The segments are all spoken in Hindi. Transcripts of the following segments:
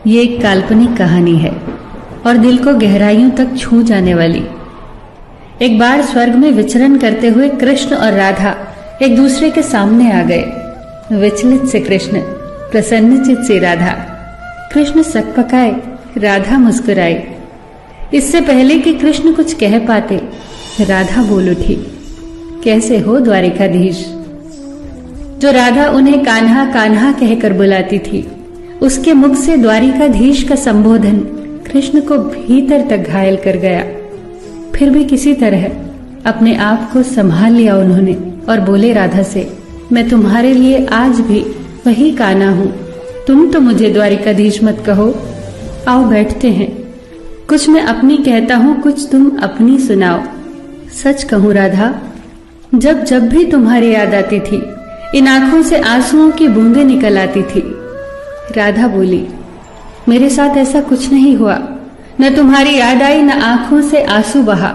ये एक काल्पनिक कहानी है और दिल को गहराइयों तक छू जाने वाली। एक बार स्वर्ग में विचरण करते हुए कृष्ण और राधा एक दूसरे के सामने आ गए। विचलित से कृष्ण, प्रसन्नचित से राधा। कृष्ण सकपकाए, राधा मुस्कुराई। इससे पहले कि कृष्ण कुछ कह पाते, राधा बोल उठी, कैसे हो द्वारिकाधीश। जो राधा उन्हें कान्हा कान्हा कहकर बुलाती थी, उसके मुख से द्वारिकाधीश का संबोधन कृष्ण को भीतर तक घायल कर गया। फिर भी किसी तरह अपने आप को संभाल लिया उन्होंने और बोले राधा से, मैं तुम्हारे लिए आज भी वही कान्हा हूं। तुम तो मुझे द्वारिकाधीश मत कहो। आओ बैठते हैं। कुछ मैं अपनी कहता हूं, कुछ तुम अपनी सुनाओ। सच कहूं राधा, जब जब भी तुम्हारी याद आती थी, इन आंखों से आंसुओं की बूंदें निकल आती थी। राधा बोली, मेरे साथ ऐसा कुछ नहीं हुआ। न तुम्हारी याद आई, न आंखों से आंसू बहा,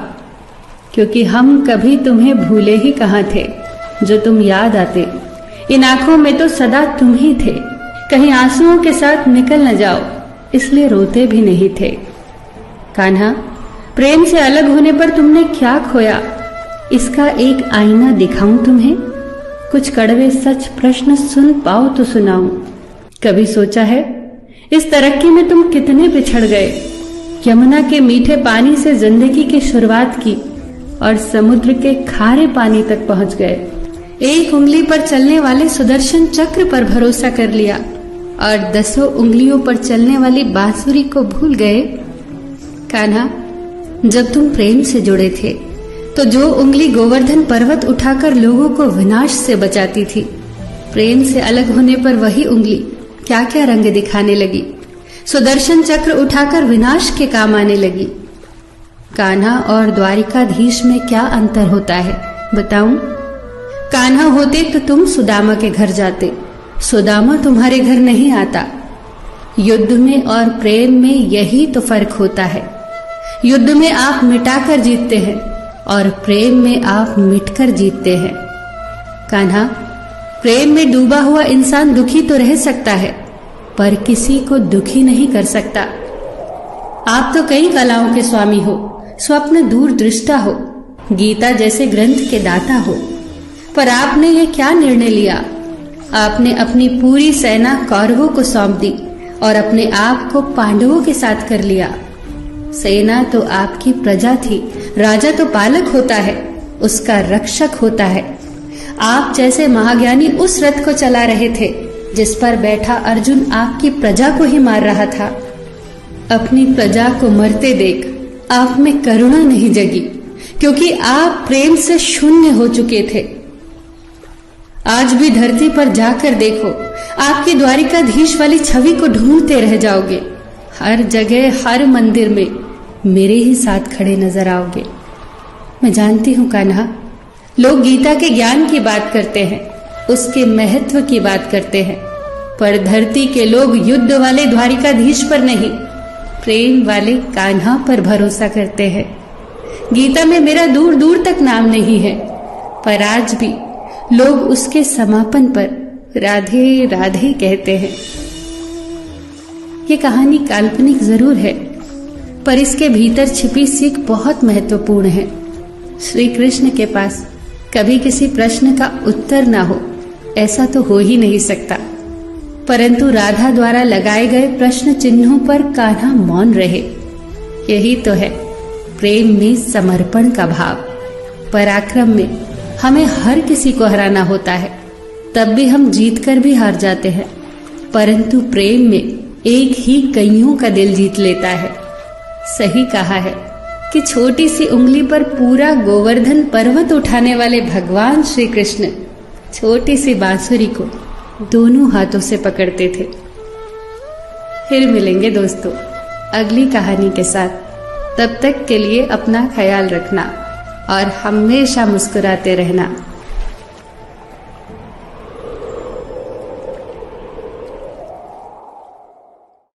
क्योंकि हम कभी तुम्हें भूले ही कहाँ थे। जो तुम याद आते, इन आंखों में तो सदा तुम ही थे। कहीं आंसुओं के साथ निकल न जाओ, इसलिए रोते भी नहीं थे। कान्हा, प्रेम से अलग होने पर तुमने क्या खोया, इसका एक आईना दिखाऊं तुम्हें। कुछ कड़वे सच प्रश्न सुन पाओ तो सुनाऊं। कभी सोचा है इस तरक्की में तुम कितने पिछड़ गए। यमुना के मीठे पानी से जिंदगी की शुरुआत की और समुद्र के खारे पानी तक पहुंच गए। एक उंगली पर चलने वाले सुदर्शन चक्र पर भरोसा कर लिया और 10 उंगलियों पर चलने वाली बांसुरी को भूल गए। कान्हा, जब तुम प्रेम से जुड़े थे तो जो उंगली गोवर्धन पर्वत उठाकर लोगों को विनाश से बचाती थी, प्रेम से अलग होने पर वही उंगली क्या क्या रंग दिखाने लगी। सुदर्शन चक्र उठाकर विनाश के काम आने लगी। कान्हा और द्वारिकाधीश में क्या अंतर होता है बताऊं? कान्हा होते तो तुम सुदामा के घर जाते, सुदामा तुम्हारे घर नहीं आता। युद्ध में और प्रेम में यही तो फर्क होता है। युद्ध में आप मिटाकर जीतते हैं और प्रेम में आप मिटकर जीतते हैं। कान्हा, प्रेम में डूबा हुआ इंसान दुखी तो रह सकता है, पर किसी को दुखी नहीं कर सकता। आप तो कई कलाओं के स्वामी हो, स्वप्न दूरदृष्टा हो, गीता जैसे ग्रंथ के दाता हो, पर आपने ये क्या निर्णय लिया? आपने अपनी पूरी सेना कौरवों को सौंप दी और अपने आप को पांडवों के साथ कर लिया। सेना तो आपकी प्रजा थी, राजा तो पालक होता है, उसका रक्षक होता है। आप जैसे महाज्ञानी उस रथ को चला रहे थे जिस पर बैठा अर्जुन आपकी प्रजा को ही मार रहा था। अपनी प्रजा को मरते देख आप में करुणा नहीं जगी, क्योंकि आप प्रेम से शून्य हो चुके थे। आज भी धरती पर जाकर देखो, आपकी द्वारिकाधीश वाली छवि को ढूंढते रह जाओगे। हर जगह, हर मंदिर में मेरे ही साथ खड़े नजर आओगे। मैं जानती हूं कान्हा, लोग गीता के ज्ञान की बात करते हैं, उसके महत्व की बात करते हैं, पर धरती के लोग युद्ध वाले द्वारिकाधीश पर नहीं, प्रेम वाले कान्हा पर भरोसा करते हैं। गीता में मेरा दूर दूर तक नाम नहीं है, पर आज भी लोग उसके समापन पर राधे राधे कहते हैं। ये कहानी काल्पनिक जरूर है, पर इसके भीतर छिपी सीख बहुत महत्वपूर्ण है। श्री कृष्ण के पास कभी किसी प्रश्न का उत्तर ना हो, ऐसा तो हो ही नहीं सकता, परंतु राधा द्वारा लगाए गए प्रश्न चिन्हों पर कान्हा मौन रहे। यही तो है प्रेम में समर्पण का भाव। पराक्रम में हमें हर किसी को हराना होता है, तब भी हम जीत कर भी हार जाते हैं, परंतु प्रेम में एक ही कईयों का दिल जीत लेता है। सही कहा है कि छोटी सी उंगली पर पूरा गोवर्धन पर्वत उठाने वाले भगवान श्री कृष्ण छोटी सी बांसुरी को दोनों हाथों से पकड़ते थे। फिर मिलेंगे दोस्तों अगली कहानी के साथ। तब तक के लिए अपना ख्याल रखना और हमेशा मुस्कुराते रहना।